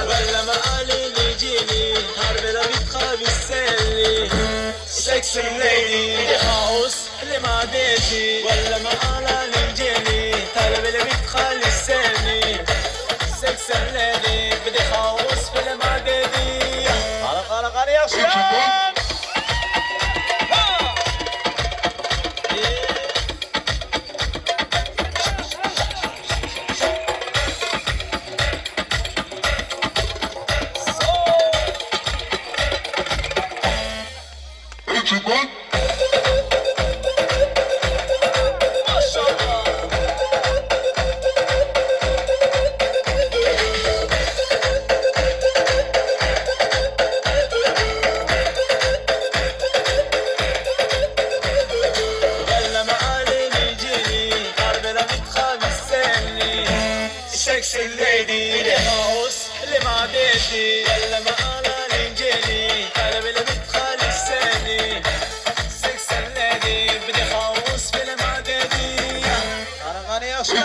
Speaker 9: Walla ma ali nijini, harbela bitkhawi seli. Sexy lady, the house, lima desi. Walla ma ala nijini, harbela bitkhali seli. Sexy lady, the house, lima desi. Qara yaxshi. Sexy lady, the house, lima desi. Walla ma ala nijini, harbela bitkhali seli. Sexy lady, the house, lima desi. Qara yaxshi.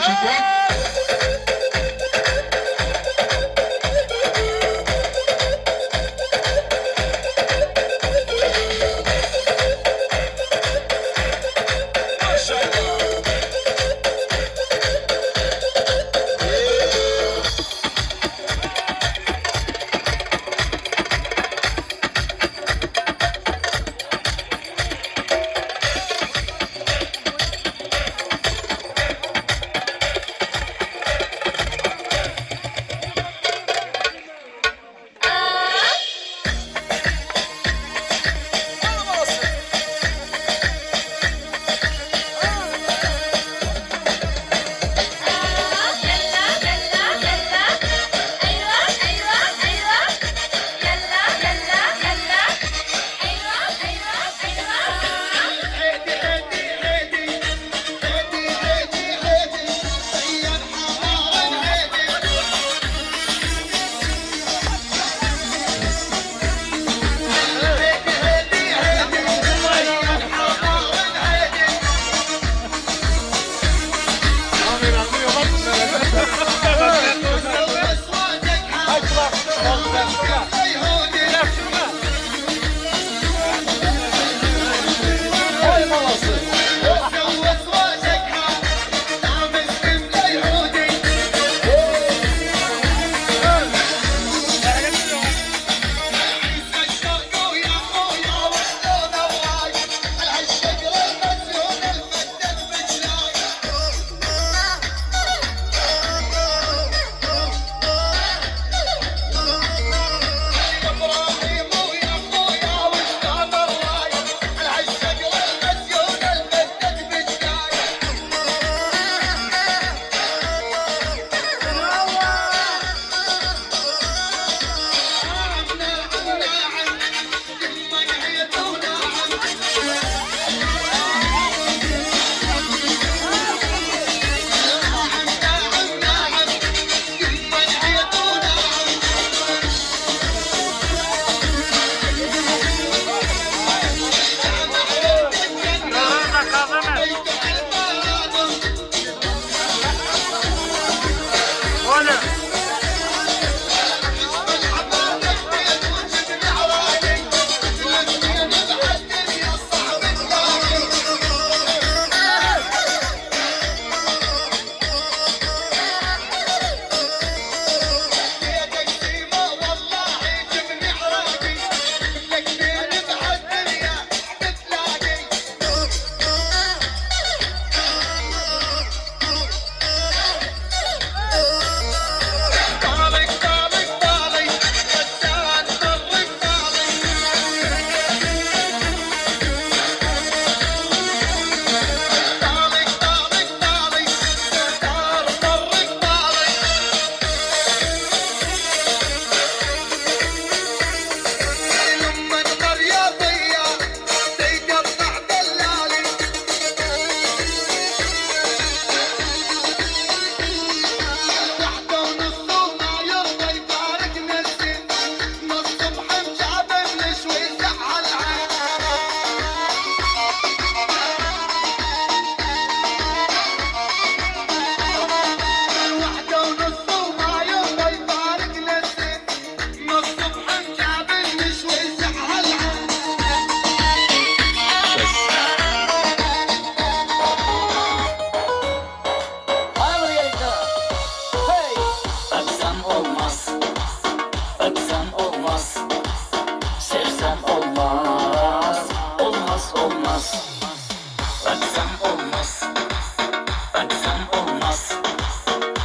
Speaker 9: Öpsem olmaz,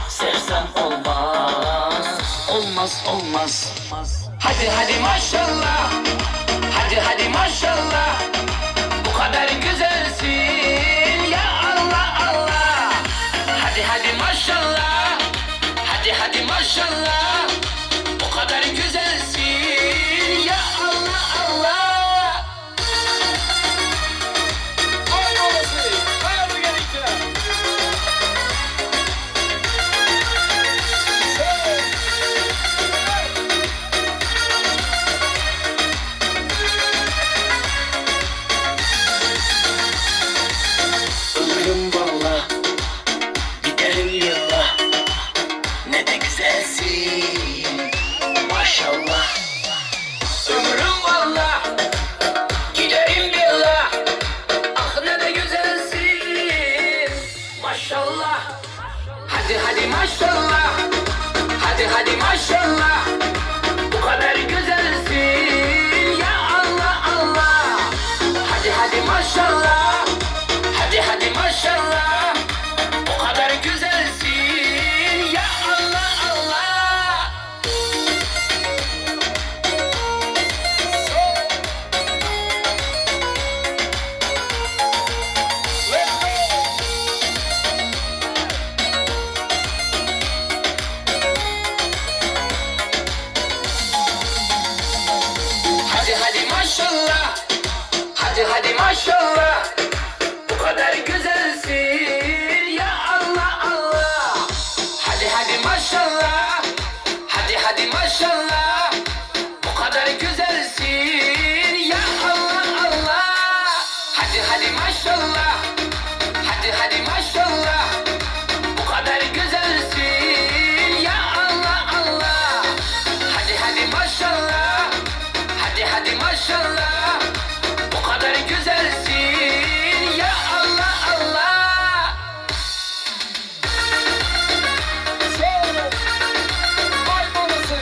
Speaker 9: sevsem olmaz. Olmaz, olmaz. Hadi hadi maşallah, hadi maşallah. Bu kadar güzelsin ya Allah Allah. Hadi maşallah, hadi maşallah. Bu kadar güzelsin ya Allah Allah. Vay babası, hayırlı gelikler. Ömrüm valla, giderim yıllar. Ne de güzelsin, maşallah. Ömrüm valla, giderim billah. Ah ne de güzelsin, maşallah. Hadi maşallah, hadi maşallah. Bu kadar güzelsin ya Allah Allah. Hadi maşallah, hadi maşallah. Bu kadar güzelsin ya Allah Allah. Hadi maşallah, hadi maşallah. Bu kadar güzelsin ya Allah Allah. Hadi maşallah, hadi maşallah. Bu kadar güzelsin ya Allah Allah. Hadi maşallah, hadi maşallah. Bu kadar güzelsin ya Allah Allah. Hadi maşallah, hadi maşallah. Bu kadar güzelsin ya Allah Allah. Vay babası.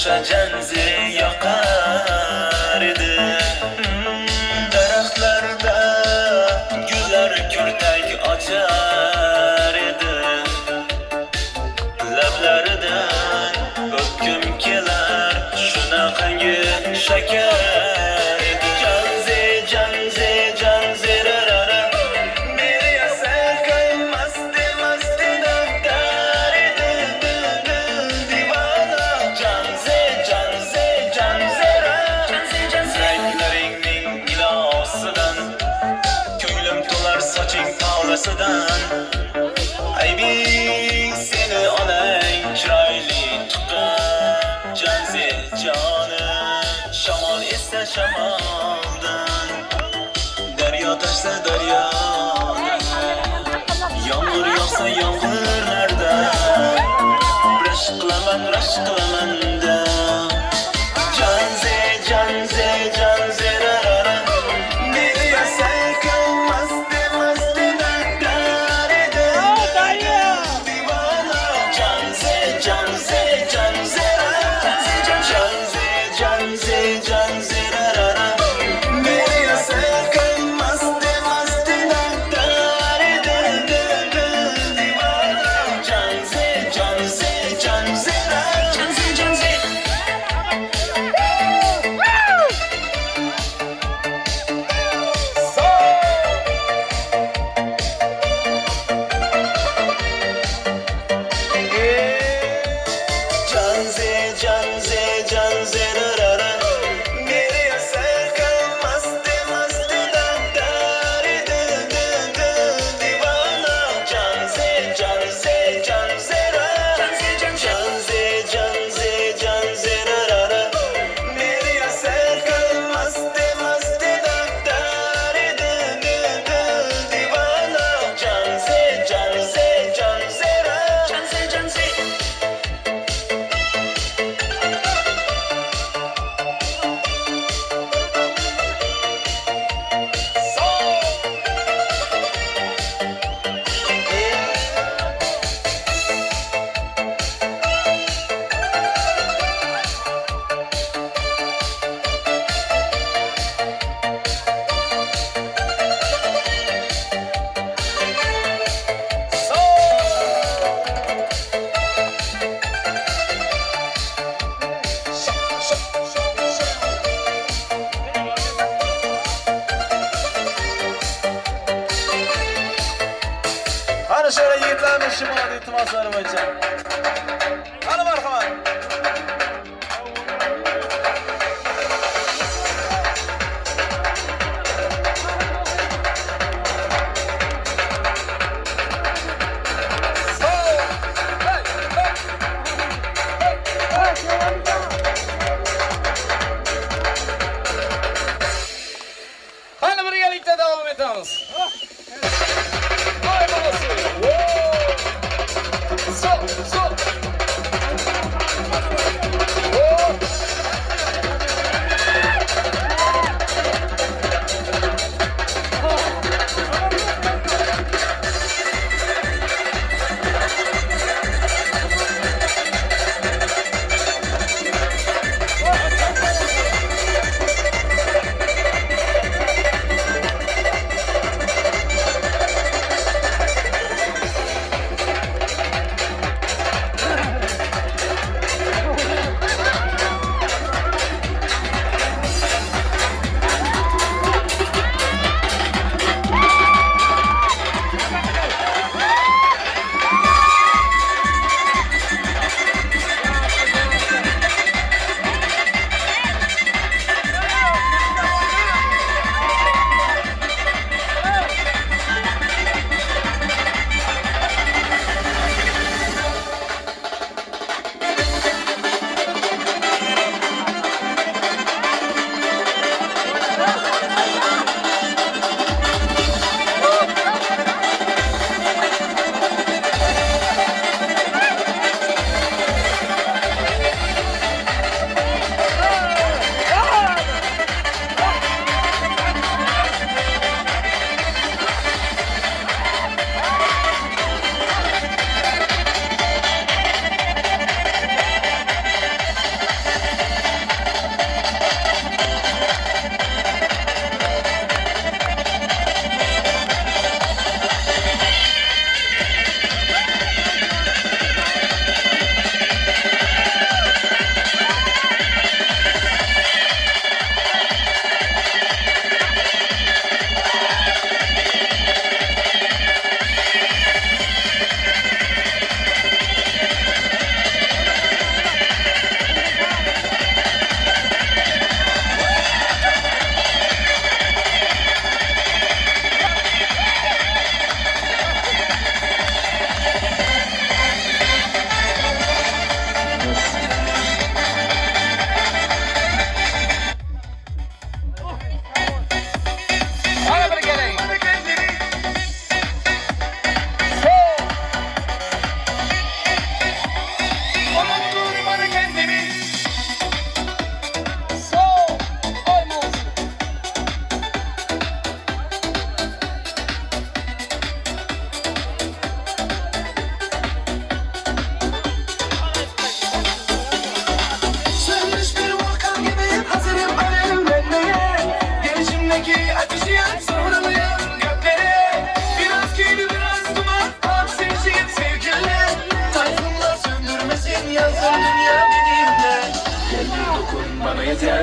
Speaker 9: Yaşa canzi yakar idi Daraxtlarda Güller kürtek açar idi Lablardan öpküm kelar Şunaqangi şeker idi Canzi, canzi, canzi rarara Meri yasal kaymasdi, masdi daftar idi Divana Canzi, canzi, canzi Renklerining ilosidan Ko'nglim to'lar soching tolasidan Aybing seni onang chiroyli tuqqan Janzi jonim Shamol esa shamoldan Daryo toshsa daryodan Yomg'ir yog'sa yomg'irlardan Rashk qilaman da Janzi, janzi, janzi rarara Meni yasal qilmasdi, masdi dardar edi Divona Janzi, janzi, janzi Janzi, janzi, janzi rarara Meni yasal qilmasdi, masdi dardar edi Divona Janzi, janzi, janzi Janzi, janzi Janzi, janzi, janzi rarara Meri yasal qilmasdi, masdi dardar edi Divona Janzi, janzi, janzi Janzi, janzi, janzi rarara Meri yasal qilmasdi, masdi dardar edi Divona Janzi, janzi, janzi Janzi, janzi Ana şöyle yiğitlerimiz şimali iltimasları boyunca. Hadi marhaban. Hadi birlikte devam ediniz. Vay babası. So,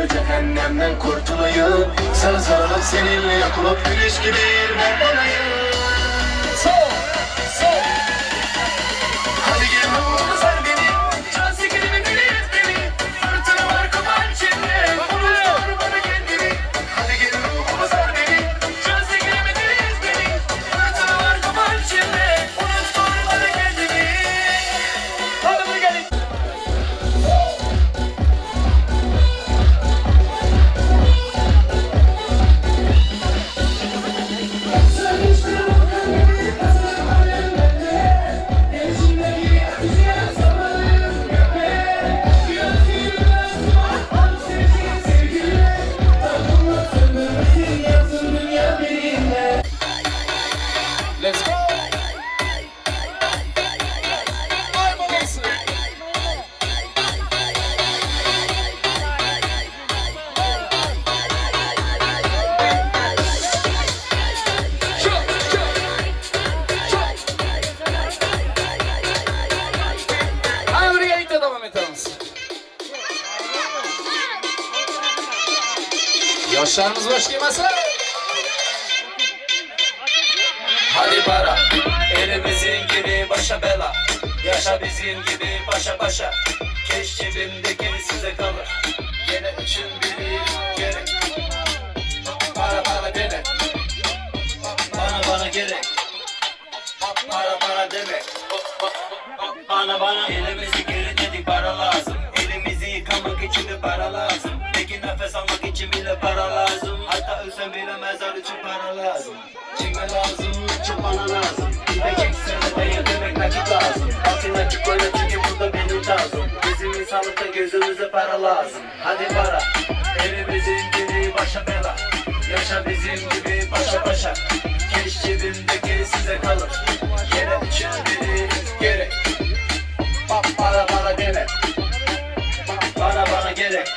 Speaker 9: gel cehennemden kurtulayım. Sarılıp seninle yakılıp güneş gibi ben olayım. Hadi gel ruhumu sar beni, can sikirimi dinlet beni. Fırtına var kapan içinde, unuttur bana kendini. Hadi gel ruhumu sar beni, can sikirimi dinlet beni. Fırtına var kapan içinde, unuttur bana kendini. Hadi bunu gelin. Let's go. Ay babası. Hadi buraya ilk devam edelim. Yaşlarımız boş gelmesin. Hadi para, elimizin gibi başa bela. Yaşa bizim gibi başa başa. Keş cebimdeki size kalır. Yine üçün biri gerek. Para deme. Bana gerek. Para deme. Bana elimizi geri dedik para lazım. Elimizi yıkamak için de para lazım. Peki nefes almak için bile para lazım. Hatta ölsem bile mezar için para lazım. Kime lazım? Çok bana lazım. Gideceksin de yedirmek nakit lazım. Altın açık koyma çünkü burada benim tarzım. Bizim insanlıkta gözümüze para lazım. Hadi para, elimizin gibi başa bela. Yaşa bizim gibi başa başa. Keş cebimdeki size kalır. Yine üçün biri gerek. Para deme. Bana gerek.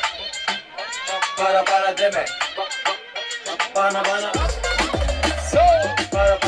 Speaker 9: Para deme. Bana. Para